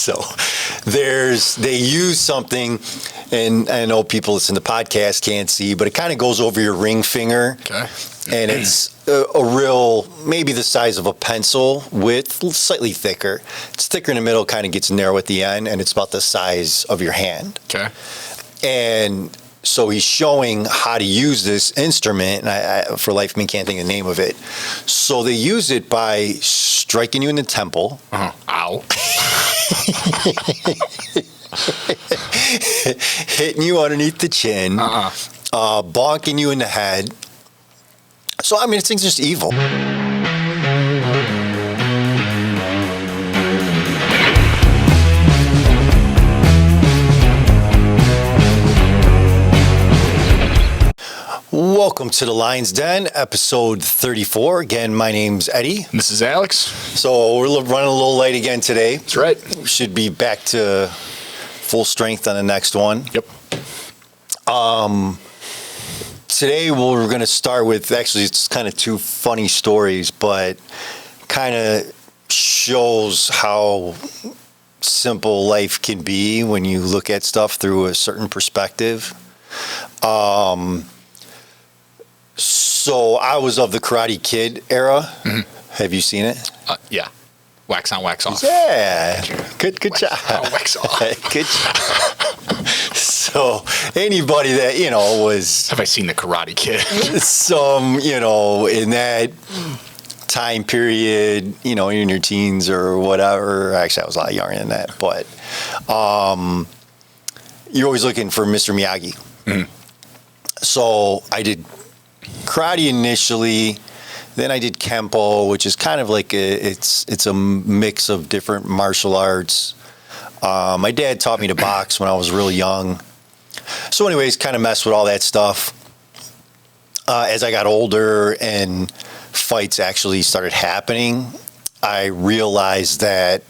So they use something, and I know people listen to podcasts can't see, but it kind of goes over your ring finger. Okay. And it's a real, maybe the size of a pencil width, slightly thicker. It's thicker in the middle, kind of gets narrow at the end, and it's about the size of your hand. Okay. And so he's showing how to use this instrument, and I for life of me can't think of the name of it. So they use it by striking you in the temple. Uh-huh. Ow. Hitting you underneath the chin. Bonking you in the head. So, I mean, this thing's just evil. Welcome to the Lionz Den, episode 34. Again, my name's Eddy. This is Alex. So we're running a little late again today. That's right. We should be back to full strength on the next one. Yep. Today we're going to start with, actually it's kind of two funny stories, but kind of shows how simple life can be when you look at stuff through a certain perspective. So I was of the Karate Kid era. Mm-hmm. Have you seen it? Yeah. Wax on, wax off. Yeah. Good wax job. On, wax off. Good job. So anybody that, was... Have I seen the Karate Kid? In that time period, in your teens or whatever. Actually, I was a lot younger than that. But you're always looking for Mr. Miyagi. Mm-hmm. So I did karate initially, then I did Kempo, which is kind of like it's a mix of different martial arts. My dad taught me to box when I was really young. So anyways, kind of messed with all that stuff. As I got older and fights actually started happening, I realized that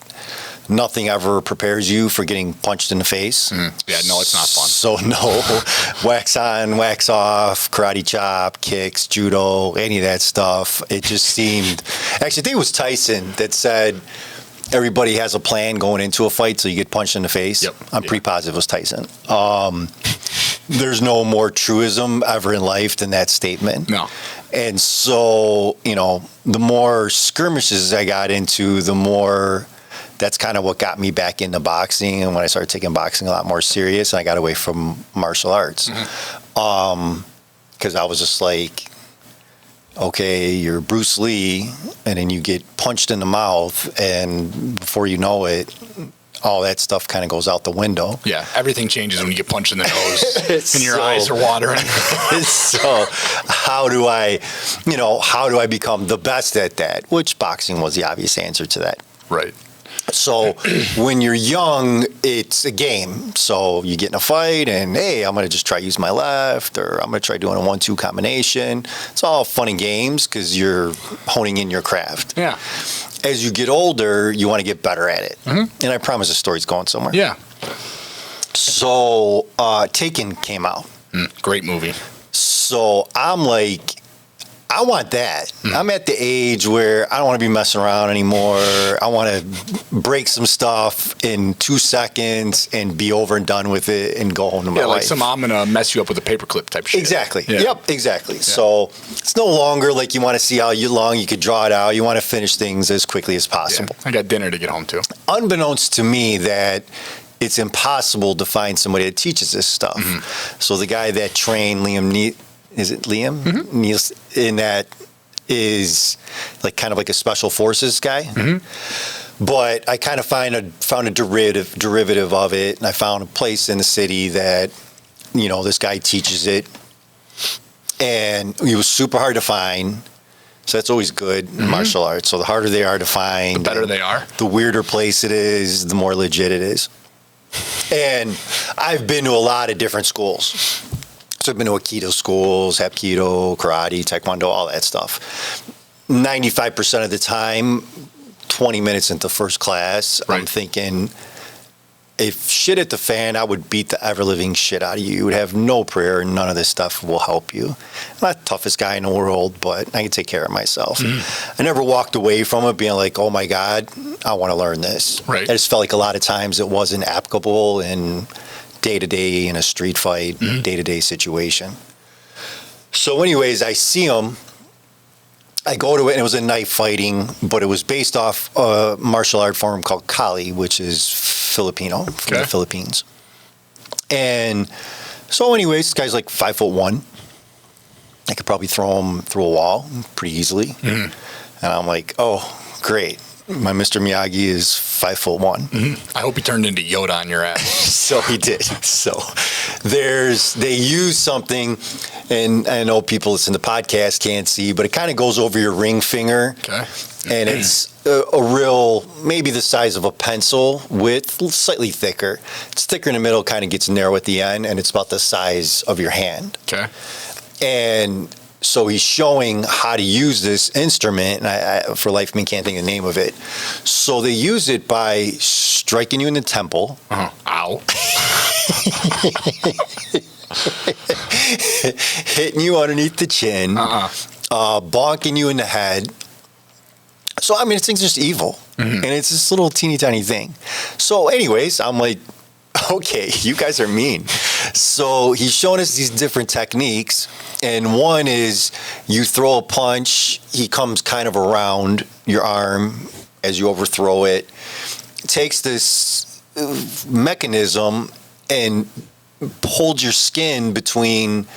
nothing ever prepares you for getting punched in the face. Yeah, no, it's not fun. So no, wax on, wax off, karate chop, kicks, judo, any of that stuff. It just seemed, actually I think it was Tyson that said everybody has a plan going into a fight so you get punched in the face. Yep. I'm pretty positive it was Tyson. There's no more truism ever in life than that statement. No. And so, the more skirmishes I got into, the more... That's kind of what got me back into boxing, and when I started taking boxing a lot more serious, and I got away from martial arts. Mm-hmm. 'Cause I was just like, okay, you're Bruce Lee, and then you get punched in the mouth, and before you know it, all that stuff kind of goes out the window. Yeah, everything changes when you get punched in the nose, and your eyes are watering. So how do I become the best at that? Which boxing was the obvious answer to that. Right. So when you're young, it's a game. So you get in a fight and, hey, I'm going to just try use my left, or I'm going to try doing a 1-2 combination. It's all fun and games because you're honing in your craft. Yeah. As you get older, you want to get better at it. Mm-hmm. And I promise the story's going somewhere. Yeah. So Taken came out. Great movie. So I'm like, I want that. I'm at the age where I don't want to be messing around anymore. I want to break some stuff in 2 seconds and be over and done with it and go home to my life. I'm going to mess you up with a paperclip type shit. Exactly. Yeah. Yep, exactly. Yeah. So it's no longer like you want to see how long you could draw it out. You want to finish things as quickly as possible. Yeah. I got dinner to get home to. Unbeknownst to me that it's impossible to find somebody that teaches this stuff. Mm-hmm. So the guy that trained Liam is it Liam? Mm-hmm. Niels in that is like kind of like a special forces guy. Mm-hmm. But I kind of found a derivative of it, and I found a place in the city that, this guy teaches it. And he was super hard to find. So that's always good in martial arts. So the harder they are to find, the better they are. The weirder place it is, the more legit it is. And I've been to a lot of different schools. So I've been to Aikido schools, Hapkido, karate, taekwondo, all that stuff. 95% of the time, 20 minutes into first class, right. I'm thinking, if shit hit the fan, I would beat the ever-living shit out of you. You would have no prayer, and none of this stuff will help you. I'm not the toughest guy in the world, but I can take care of myself. I never walked away from it being like, oh, my God, I want to learn this. Right. I just felt like a lot of times it wasn't applicable in day-to-day, in a street fight, day-to-day situation. So anyways, I see him. I go to it, and it was a knife fighting, but it was based off a martial art form called Kali, which is Filipino, from the Philippines. And so anyways, this guy's like 5'1". I could probably throw him through a wall pretty easily. And I'm like, oh, great. My Mr. Miyagi is 5'1". I hope he turned into Yoda on your ass. So he did. So they use something, and I know people listen to the podcast can't see, but it kind of goes over your ring finger. Okay. And it's a real, maybe the size of a pencil width, slightly thicker. It's thicker in the middle, kind of gets narrow at the end, and it's about the size of your hand. Okay. And so he's showing how to use this instrument, and I for life of me can't think of the name of it. So they use it by striking you in the temple. Ow. Hitting you underneath the chin. Bonking you in the head. So, I mean, this thing's just evil. And it's this little teeny tiny thing. So anyways, I'm like, okay, you guys are mean. So he's showing us these different techniques. And one is you throw a punch, he comes kind of around your arm as you overthrow it, takes this mechanism and holds your skin between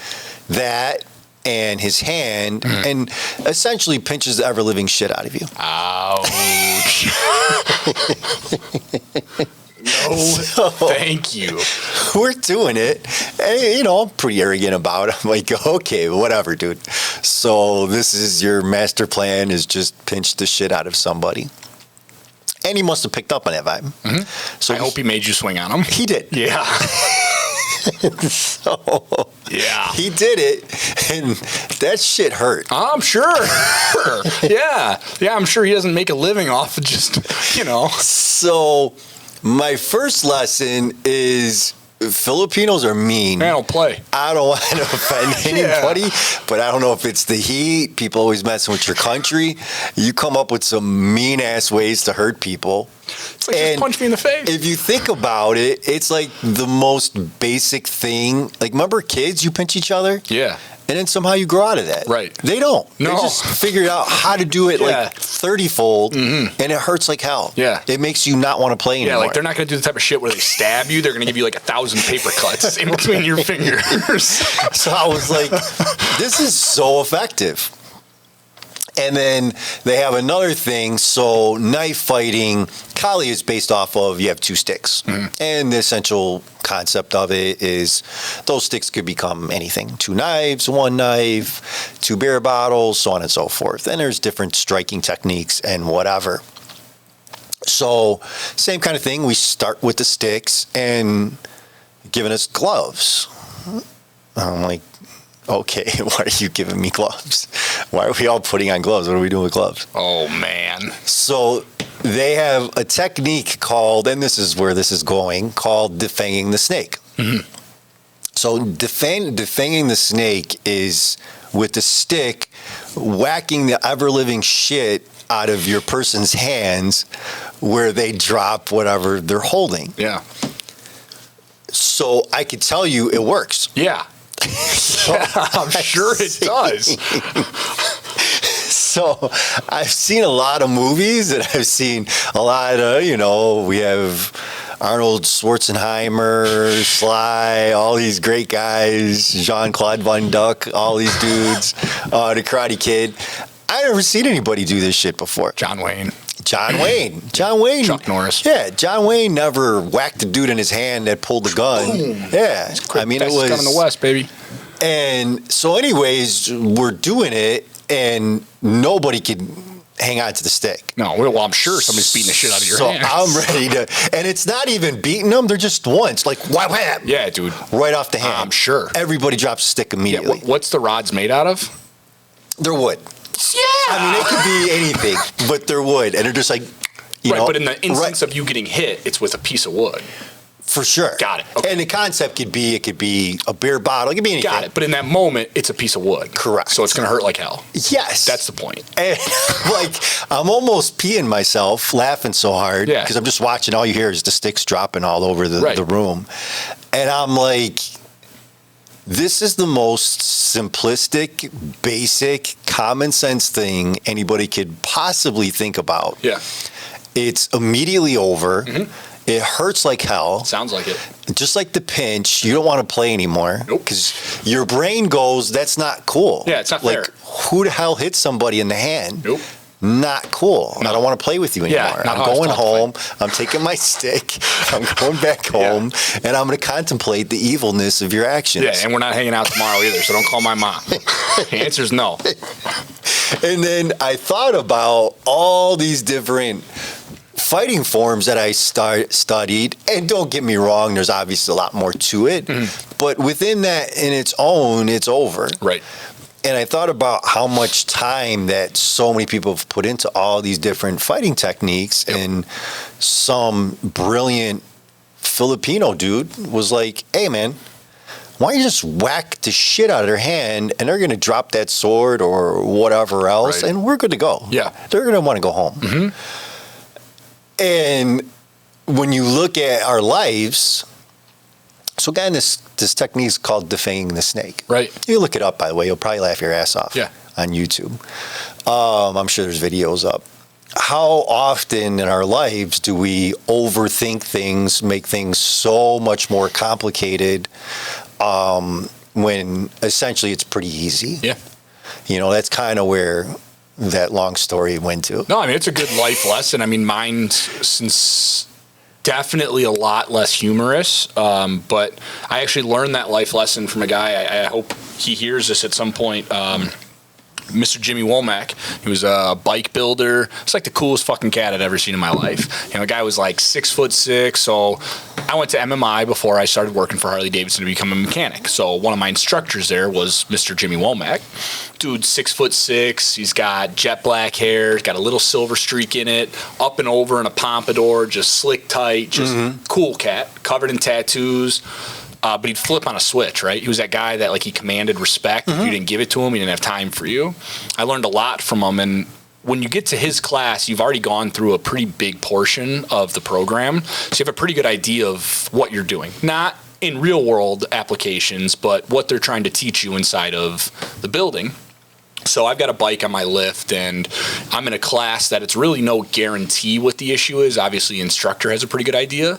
that and his hand and essentially pinches the ever-living shit out of you. Ouch. No, thank you. We're doing it. And, I'm pretty arrogant about it. I'm like, okay, whatever, dude. So this is your master plan, is just pinch the shit out of somebody. And he must have picked up on that vibe. So I hope he made you swing on him. He did. Yeah. So yeah, he did it, and that shit hurt. I'm sure. Yeah, I'm sure he doesn't make a living off of just, So my first lesson is Filipinos are mean. I don't play. I don't want to offend anybody, but I don't know if it's the heat. People always messing with your country. You come up with some mean-ass ways to hurt people. It's like, just punch me in the face. If you think about it, it's like the most basic thing. Like, remember kids, you pinch each other? Yeah. And then somehow you grow out of that. Right. They don't. No. They just figured out how to do it like 30-fold, and it hurts like hell. Yeah. It makes you not want to play anymore. Yeah, like they're not going to do the type of shit where they stab you. They're going to give you like 1,000 paper cuts in between your fingers. So I was like, this is so effective. And then they have another thing. So knife fighting, Kali is based off of you have two sticks. And the essential concept of it is those sticks could become anything. 2 knives, 1 knife, 2 beer bottles, so on and so forth. And there's different striking techniques and whatever. So same kind of thing. We start with the sticks and giving us gloves. I'm like, okay, why are you giving me gloves? Why are we all putting on gloves? What are we doing with gloves? Oh, man. So they have a technique called, and this is where this is going, called defanging the snake. So defanging the snake is with the stick, whacking the ever-living shit out of your person's hands where they drop whatever they're holding. Yeah. So I could tell you it works. Yeah. I'm sure it does. So I've seen a lot of movies, and I've seen a lot of, we have Arnold Schwarzenegger, Sly, all these great guys, Jean-Claude Van Damme, all these dudes, the Karate Kid. I've never seen anybody do this shit before. John Wayne. Chuck Norris. Yeah, John Wayne never whacked a dude in his hand that pulled the gun. Boom. Yeah, I mean, it was gun in the West, baby. And so, anyways, we're doing it, and nobody could hang on to the stick. No, well, I'm sure somebody's beating the shit out of your hand. So I'm ready to, and it's not even beating them; they're just once, like wham, wham. Yeah, dude, right off the hand. I'm sure everybody drops a stick immediately. Yeah, what's the rods made out of? They're wood. Yeah, I mean, it could be anything, but they're wood, and they're just like, right. But in the instance of you getting hit, it's with a piece of wood. For sure. Got it. Okay. And the concept could be a beer bottle. It could be anything. Got it. But in that moment, it's a piece of wood. Correct. So it's going to hurt like hell. Yes. That's the point. And like, I'm almost peeing myself laughing so hard because I'm just watching. All you hear is the sticks dropping all over the room. And I'm like, this is the most simplistic, basic, common sense thing anybody could possibly think about. Yeah. It's immediately over. It hurts like hell. Sounds like it. Just like the pinch, you don't want to play anymore. Nope. Because your brain goes, that's not cool. Yeah, it's not fair. Like, who the hell hit somebody in the hand? Nope. Not cool. No. I don't want to play with you anymore. Yeah, I'm going home. I'm taking my stick. I'm going back home. And I'm going to contemplate the evilness of your actions. Yeah, and we're not hanging out tomorrow either, so don't call my mom. The answer's no. And then I thought about all these different fighting forms that I studied, and don't get me wrong, there's obviously a lot more to it, but within that, in its own, it's over. Right. And I thought about how much time that so many people have put into all these different fighting techniques, and some brilliant Filipino dude was like, hey man, why don't you just whack the shit out of their hand and they're going to drop that sword or whatever else, and we're good to go. Yeah. They're going to want to go home. And when you look at our lives, so again, this technique is called defanging the snake. Right. You look it up, by the way. You'll probably laugh your ass off on YouTube. I'm sure there's videos up. How often in our lives do we overthink things, make things so much more complicated when essentially it's pretty easy? Yeah. You know, that's kind of where that long story went to. No, I mean, it's a good life lesson. I mean, mine's since definitely a lot less humorous, but I actually learned that life lesson from a guy. I hope he hears this at some point. Mr. Jimmy Womack. He was a bike builder. It's like the coolest fucking cat I'd ever seen in my life. You know, the guy was like 6'6". So I went to MMI before I started working for Harley Davidson to become a mechanic. So one of my instructors there was Mr. Jimmy Womack. Dude, 6'6". He's got jet black hair. He's got a little silver streak in it. Up and over in a pompadour, just slick tight, just cool cat, covered in tattoos. But he'd flip on a switch, right? He was that guy that, like, he commanded respect. If you didn't give it to him, he didn't have time for you. I learned a lot from him, and when you get to his class, you've already gone through a pretty big portion of the program, so you have a pretty good idea of what you're doing. Not in real-world applications, but what they're trying to teach you inside of the building. So I've got a bike on my lift, and I'm in a class that it's really no guarantee what the issue is. Obviously, the instructor has a pretty good idea.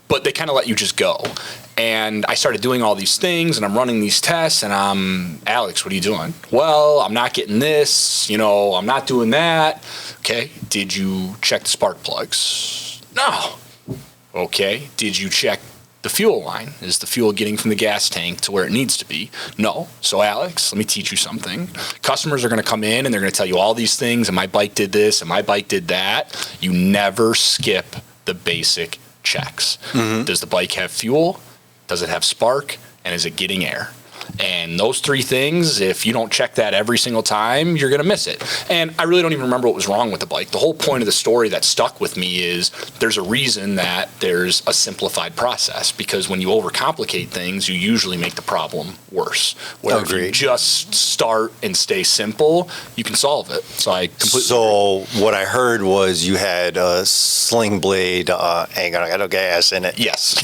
But they kind of let you just go. And I started doing all these things, and I'm running these tests, and I'm, Alex, what are you doing? Well, I'm not getting this, you know, I'm not doing that. Okay, did you check the spark plugs? No. Okay, did you check the fuel line? Is the fuel getting from the gas tank to where it needs to be? No. So Alex, let me teach you something. Customers are going to come in, and they're going to tell you all these things, and my bike did this, and my bike did that. You never skip the basic checks. Does the bike have fuel? Does it have spark? And is it getting air? And those three things, if you don't check that every single time, you're going to miss it. And I really don't even remember what was wrong with the bike. The whole point of the story that stuck with me is there's a reason that there's a simplified process, because when you overcomplicate things, you usually make the problem worse. Where if you just start and stay simple, you can solve it. So I completely agree. What I heard was you had a sling blade, ain't got no gas in it. Yes.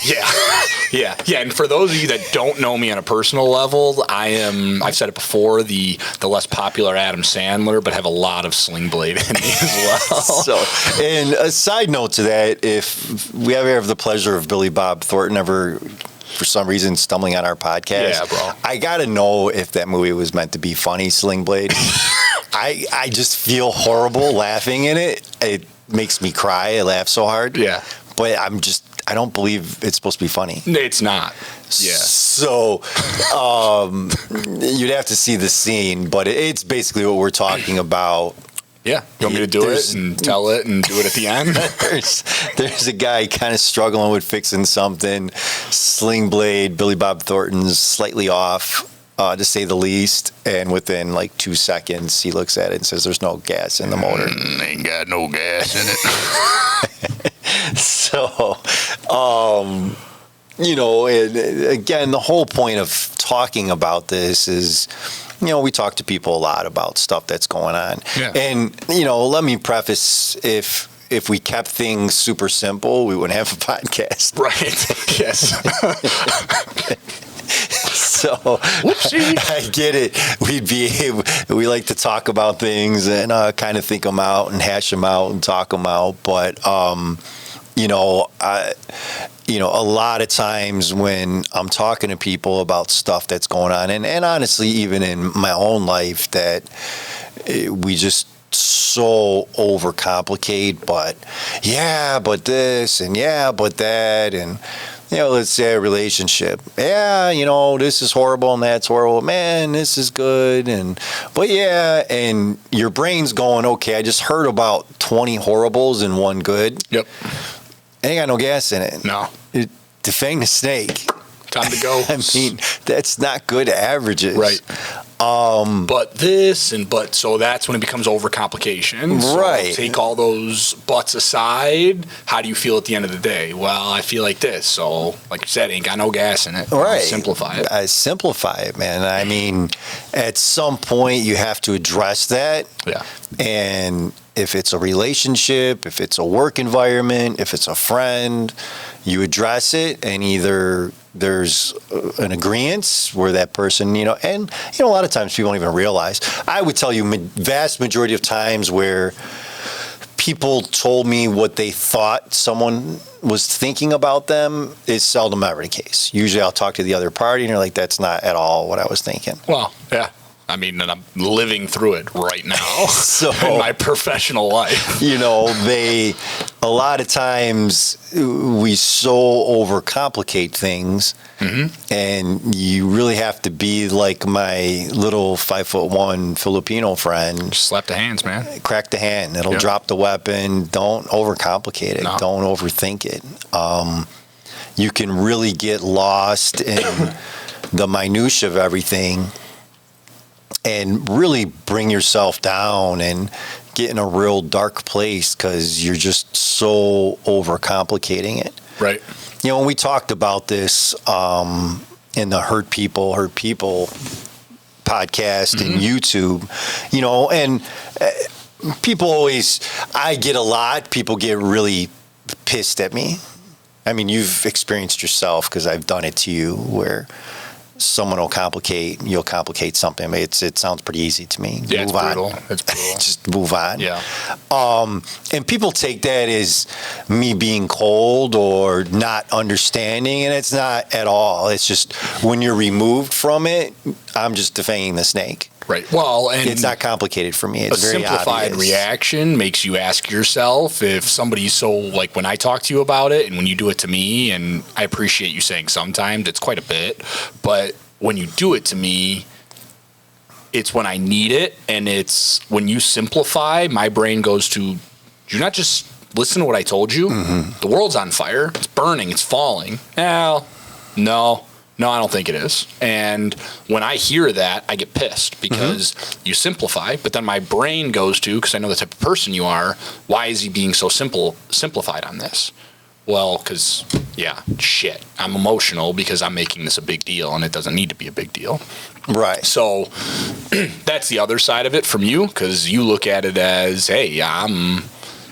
Yeah. Yeah. And for those of you that don't know me on a personal level, I've said it before, the less popular Adam Sandler, but have a lot of sling blade in me as well. So, and a side note to that, if we ever have the pleasure of Billy Bob Thornton ever, for some reason, stumbling on our podcast, yeah, bro, I got to know if that movie was meant to be funny, Sling Blade. I just feel horrible laughing in it. It makes me cry. I laugh so hard. Yeah. But I don't believe it's supposed to be funny. It's not. Yeah. So you'd have to see the scene, but it's basically what we're talking about. Yeah. You want me to do it and tell it and do it at the end? There's a guy kind of struggling with fixing something. Sling blade, Billy Bob Thornton's slightly off, to say the least. And within like 2 seconds, he looks at it and says, "There's no gas in the motor." Ain't got no gas in it. So So, you know, and again, the whole point of talking about this is, you know, we talk to people a lot about stuff that's going on. Yeah. And, you know, let me preface, if we kept things super simple, we wouldn't have a podcast. Right. Yes. So I get it. We like to talk about things and kind of think them out and hash them out and talk them out. But, you know, a lot of times when I'm talking to people about stuff that's going on, and honestly, even in my own life, that we just so overcomplicate, but this and but that, and you know, let's say a relationship. Yeah, you know, this is horrible and that's horrible. Man, this is good, and and your brain's going, okay, I just heard about 20 horribles and one good. Yep. Ain't got no gas in it. No. Defang the snake. Time to go. I mean, that's not good averages. Right. But this and but, so that's when it becomes overcomplication. So right. Take all those buts aside. How do you feel at the end of the day? Well, I feel like this. So, like you said, ain't got no gas in it. Right. Simplify it. I simplify it, man. I mean, at some point you have to address that. Yeah. And if it's a relationship, if it's a work environment, if it's a friend, you address it, and either there's an agreement where that person, you know, and, you know, a lot of times people don't even realize. I would tell you vast majority of times where people told me what they thought someone was thinking about them is seldom ever the case. Usually I'll talk to the other party and they're like, that's not at all what I was thinking. Well, yeah. I mean, and I'm living through it right now So, in my professional life. You know, a lot of times we so overcomplicate things, and you really have to be like my little 5'1" Filipino friend. Just slap the hands, man. Crack the hand. It'll drop the weapon. Don't overcomplicate it. No. Don't overthink it. You can really get lost in the minutia of everything and really bring yourself down and get in a real dark place because you're just so overcomplicating it. Right. You know, when we talked about this in the Hurt People podcast and YouTube, you know, and people always, I get a lot, people get really pissed at me. I mean, you've experienced yourself because I've done it to you where someone will you'll complicate something. I mean, it sounds pretty easy to me. Yeah, move it's brutal. on. It's brutal. Just move on. Yeah. And people take that as me being cold or not understanding, and it's not at all. It's just when you're removed from it, I'm just defanging the snake. Right. Well, and it's not complicated for me. It's a very simplified obvious. reaction makes you ask yourself if somebody's so, like when I talk to you about it and when you do it to me, and I appreciate you saying sometimes, it's quite a bit, but when you do it to me, it's when I need it, and it's when you simplify, my brain goes to, you're not just listen to what I told you. The world's on fire. It's burning. It's falling. Well, no, I don't think it is. And when I hear that, I get pissed because you simplify, but then my brain goes to, because I know the type of person you are, why is he being so simplified on this? Well, because, shit, I'm emotional because I'm making this a big deal, and it doesn't need to be a big deal. Right. So that's the other side of it from you, because you look at it as, hey, I'm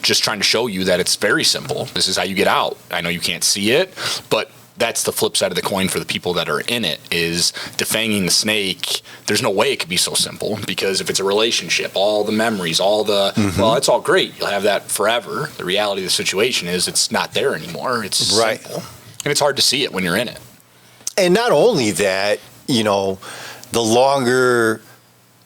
just trying to show you that it's very simple. This is how you get out. I know you can't see it, but that's the flip side of the coin for the people that are in it, is defanging the snake. There's no way it could be so simple, because if it's a relationship, all the memories, all the, well, it's all great. You'll have that forever. The reality of the situation is it's not there anymore. It's simple. And it's hard to see it when you're in it. And not only that, you know, the longer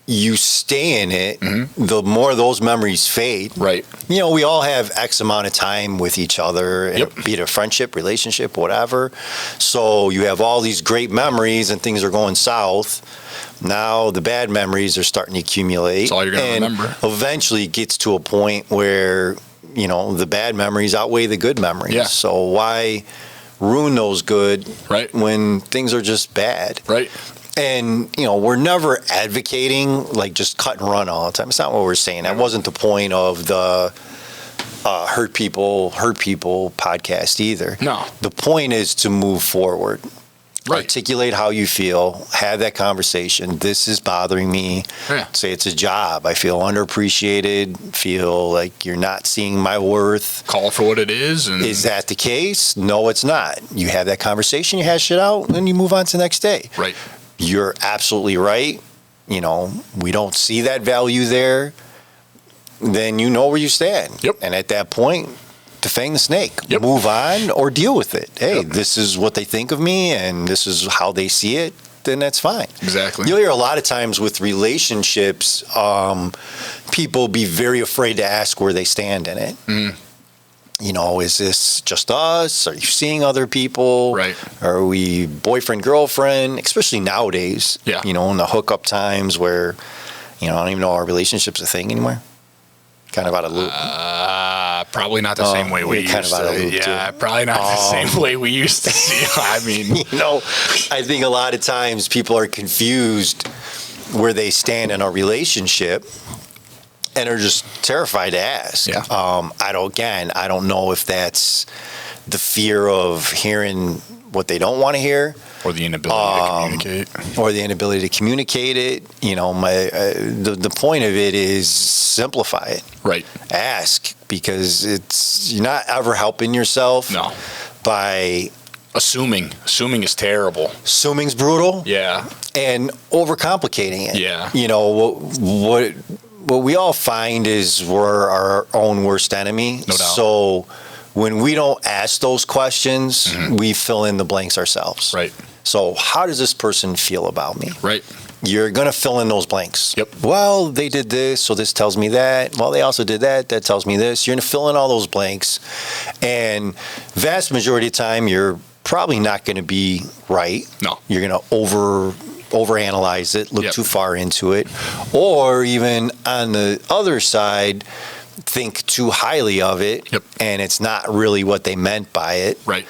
you stay in it, the more those memories fade. Right. You know, we all have X amount of time with each other, be it a friendship, relationship, whatever. So you have all these great memories and things are going south. Now the bad memories are starting to accumulate. That's all you're going to remember. Eventually it gets to a point where, you know, the bad memories outweigh the good memories. Yeah. So why ruin those good when things are just bad? Right. And, you know, we're never advocating like just cut and run all the time. It's not what we're saying. That wasn't the point of the hurt people podcast either. No. The point is to move forward. Right. Articulate how you feel. Have that conversation. This is bothering me. Yeah. Say it's a job. I feel underappreciated. Feel like you're not seeing my worth. Call it for what it is. And is that the case? No, it's not. You have that conversation. You hash it out, and then you move on to the next day. Right. You're absolutely right. We don't see that value there. Then you know where you stand. Yep. And at that point, defang the snake. Yep. Move on or deal with it. Hey, this is what they think of me and this is how they see it. Then that's fine. Exactly. You'll hear a lot of times with relationships, people be very afraid to ask where they stand in it. Is this just us? Are you seeing other people? Right. Are we boyfriend, girlfriend? Especially nowadays. Yeah. In the hookup times where, I don't even know our relationship's a thing anymore. Kind of out of loop. Probably not the same way we used kind of out of to. loop Yeah, too. probably not the same way we used to see. I mean, I think a lot of times people are confused where they stand in a relationship and are just terrified to ask. Yeah. I don't know if that's the fear of hearing what they don't want to hear. or the inability to communicate. Or the inability to communicate it. The point of it is simplify it. Right. Ask, because you're not ever helping yourself. No. By assuming. Assuming is terrible. Assuming's brutal. Yeah. And overcomplicating it. Yeah. What we all find is we're our own worst enemy. No doubt. So when we don't ask those questions, we fill in the blanks ourselves. Right. So how does this person feel about me? Right. You're going to fill in those blanks. Yep. Well, they did this, so this tells me that. Well, they also did that. That tells me this. You're going to fill in all those blanks. And vast majority of the time, you're probably not going to be right. No. You're going to overanalyze it, look Yep. too far into it. Or even on the other side, think too highly of it. Yep. And it's not really what they meant by it. Right.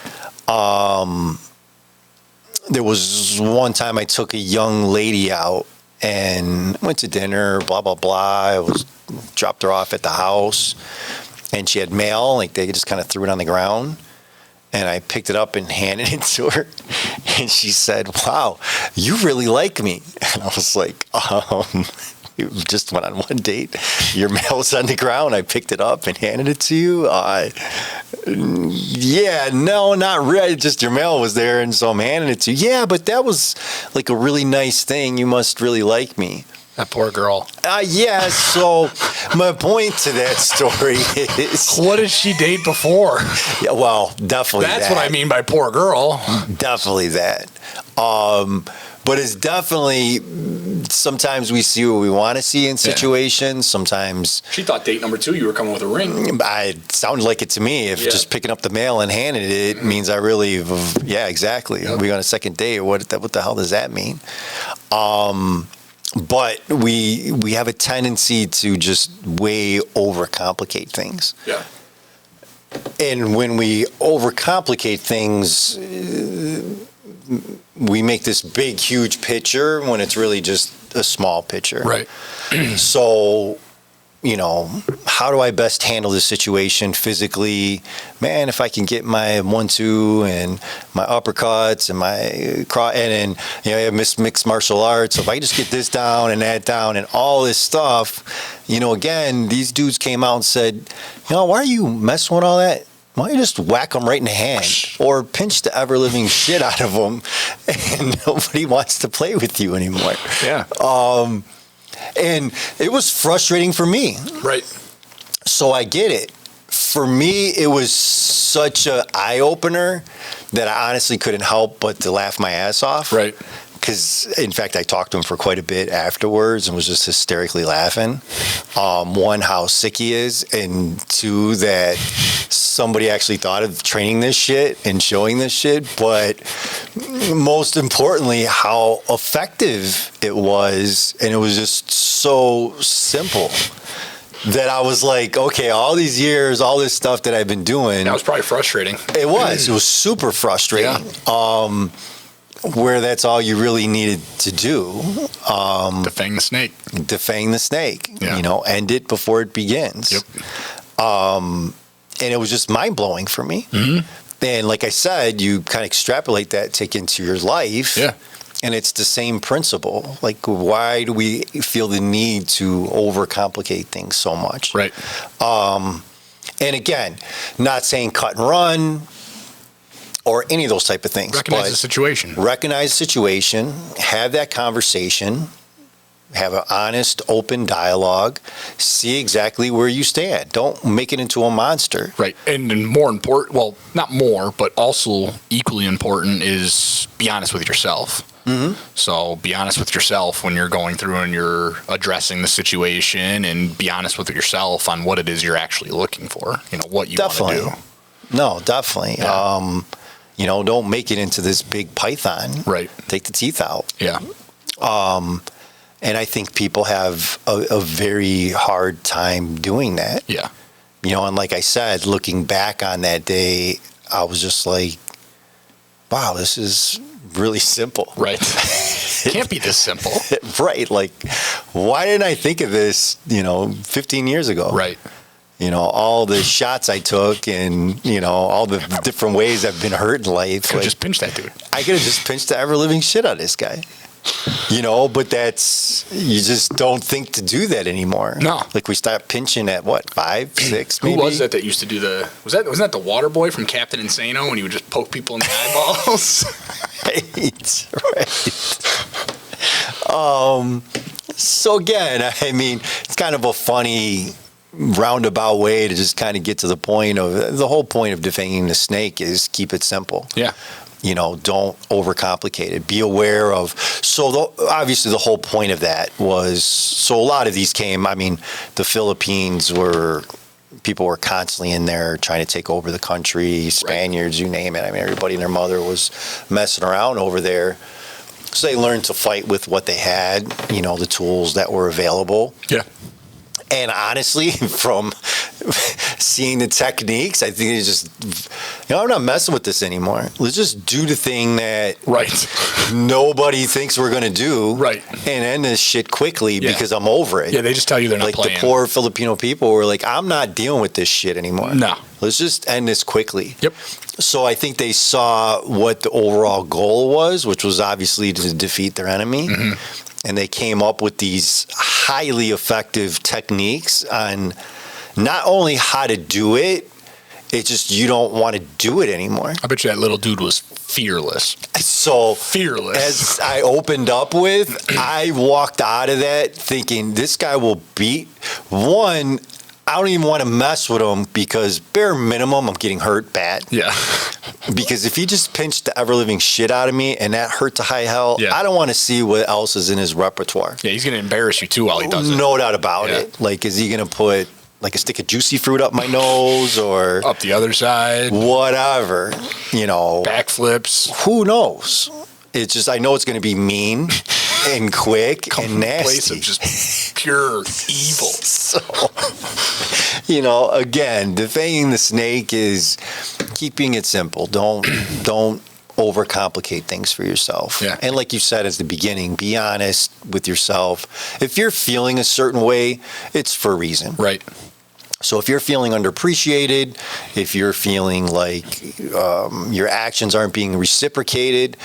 There was one time I took a young lady out and went to dinner, blah, blah, blah. I dropped her off at the house, and she had mail. Like, they just kind of threw it on the ground. And I picked it up and handed it to her. And she said, "Wow, you really like me." And I was like, we just went on one date. Your mail's on the ground. I picked it up and handed it to you. Yeah, no, not really. Just your mail was there, and so I'm handing it to you. Yeah, but that was like a really nice thing. You must really like me. That poor girl. Yeah, so my point to that story is... What did she date before? Yeah, well, definitely That's that. what I mean by poor girl. Definitely that. But it's definitely, sometimes we see what we want to see in situations. Sometimes... She thought date number 2 you were coming with a ring. It sounded like it to me. If just picking up the mail and handing it means I really... Yeah, exactly. Yep. Are we on a second date? What the hell does that mean? But we have a tendency to just way overcomplicate things. Yeah. And when we overcomplicate things, we make this big, huge picture when it's really just a small picture. Right. So, how do I best handle this situation physically? Man, if I can get my 1-2 and my uppercuts and my cross, and then, I have mixed martial arts. So if I just get this down and that down and all this stuff, again, these dudes came out and said, why are you messing with all that? Why don't you just whack them right in the hand or pinch the ever-living shit out of them, and nobody wants to play with you anymore. Yeah. And it was frustrating for me. Right. So I get it. For me, it was such an eye-opener that I honestly couldn't help but to laugh my ass off. Right. Because, in fact, I talked to him for quite a bit afterwards and was just hysterically laughing. One, how sick he is, and two, that somebody actually thought of training this shit and showing this shit. But most importantly, how effective it was, and it was just so simple that I was like, okay, all these years, all this stuff that I've been doing. That was probably frustrating. It was super frustrating. Yeah. Where that's all you really needed to do. Defang the snake. Defang the snake. Yeah. End it before it begins. Yep. And it was just mind-blowing for me. And like I said, you kind of extrapolate that, take into your life. Yeah. And it's the same principle. Like, why do we feel the need to overcomplicate things so much? Right. And again, not saying cut and run or any of those type of things. Recognize the situation. Recognize the situation, have that conversation, have an honest, open dialogue, see exactly where you stand. Don't make it into a monster. Right. And more important, well, not more, but also equally important is be honest with yourself. So be honest with yourself when you're going through and you're addressing the situation, and be honest with yourself on what it is you're actually looking for, what you want to do. No, definitely. Yeah. Don't make it into this big python. Right. Take the teeth out. Yeah. And I think people have a very hard time doing that. Yeah. And like I said, looking back on that day, I was just like, wow, this is really simple. Right. Can't be this simple. Right. Like, why didn't I think of this, 15 years ago? Right. All the shots I took and, all the different ways I've been hurt in life. Could just pinch that dude. I could have just pinched the ever-living shit out of this guy. But you just don't think to do that anymore. No. Like, we stopped pinching at what, 5, 6 maybe? Who was that used to do wasn't that the water boy from Captain Insano when he would just poke people in the eyeballs? Right. So again, I mean, it's kind of a funny roundabout way to just kind of get to the point of, the whole point of defanging the snake is keep it simple. Yeah. Don't overcomplicate it. Be aware of, obviously the whole point of that was, so a lot of these came, the Philippines people were constantly in there trying to take over the country, Spaniards, you name it. Everybody and their mother was messing around over there. So they learned to fight with what they had, the tools that were available. Yeah. And honestly, from seeing the techniques, I think it's just, I'm not messing with this anymore. Let's just do the thing that nobody thinks we're going to do. Right. And end this shit quickly because I'm over it. Yeah, they just tell you they're not playing. Like the poor Filipino people were like, I'm not dealing with this shit anymore. No. Let's just end this quickly. Yep. So I think they saw what the overall goal was, which was obviously to defeat their enemy. And they came up with these highly effective techniques on not only how to do it, it's just you don't want to do it anymore. I bet you that little dude was fearless. So fearless. As I opened up with, I walked out of that thinking this guy will beat one. I don't even want to mess with him because bare minimum, I'm getting hurt bad. Yeah. Because if he just pinched the ever-living shit out of me and that hurt to high hell, I don't want to see what else is in his repertoire. Yeah, he's going to embarrass you too while he does it. No doubt about it. Like, is he going to put like a stick of juicy fruit up my nose or up the other side? Whatever, Backflips. Who knows? It's just, I know it's going to be mean and quick and nasty. Place of just pure evil. So, again, defanging the snake is keeping it simple. Don't overcomplicate things for yourself. Yeah. And like you said at the beginning, be honest with yourself. If you're feeling a certain way, it's for a reason. Right. So if you're feeling underappreciated, if you're feeling like your actions aren't being reciprocated,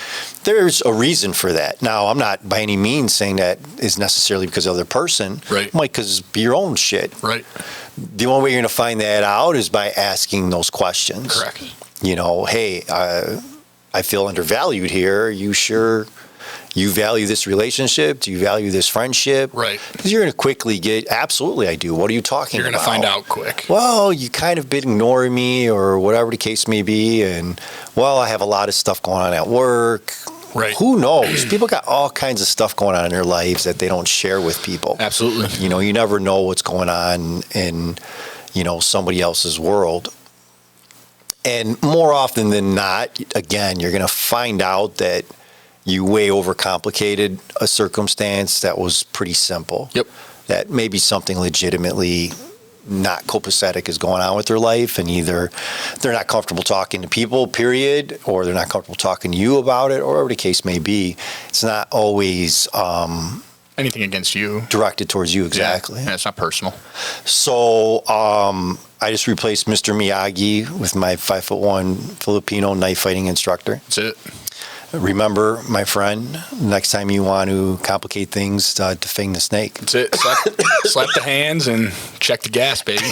there's a reason for that. Now, I'm not by any means saying that is necessarily because of the other person. Right. It might be your own shit. Right. The only way you're going to find that out is by asking those questions. Correct. Hey, I feel undervalued here. Are you sure you value this relationship? Do you value this friendship? Right. Because you're going to quickly get, absolutely I do. What are you talking about? You're going to find out quick. Well, you kind of been ignoring me or whatever the case may be. And, I have a lot of stuff going on at work. Right. Who knows? People got all kinds of stuff going on in their lives that they don't share with people. Absolutely. You never know what's going on in, somebody else's world. And more often than not, again, you're going to find out that you way overcomplicated a circumstance that was pretty simple. Yep. That maybe something legitimately not copacetic is going on with their life, and either they're not comfortable talking to people, period, or they're not comfortable talking to you about it, or whatever the case may be. It's not always Anything against you. Directed towards you, exactly. Yeah, it's not personal. So I just replaced Mr. Miyagi with my 5'1" Filipino knife fighting instructor. That's it. Remember, my friend, next time you want to complicate things, defang the snake. That's it. Slap the hands and check the gas, baby.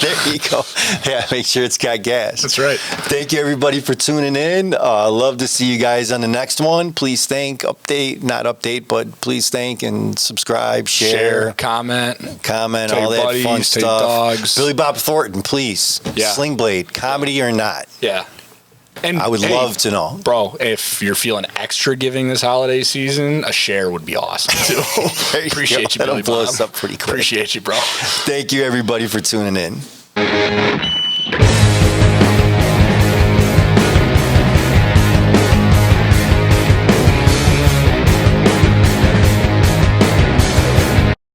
There you go. Yeah, make sure it's got gas. That's right. Thank you, everybody, for tuning in. Love to see you guys on the next one. Please please thank and subscribe, share, comment, all that buddies, fun tell stuff. your dogs. Billy Bob Thornton, please. Yeah. Sling Blade, comedy or not. Yeah. And I would love to know. Bro, if you're feeling extra giving this holiday season, a share would be awesome, too. Appreciate you, Billy That'll blow Bob. us up pretty quick. Appreciate you, bro. Thank you, everybody, for tuning in.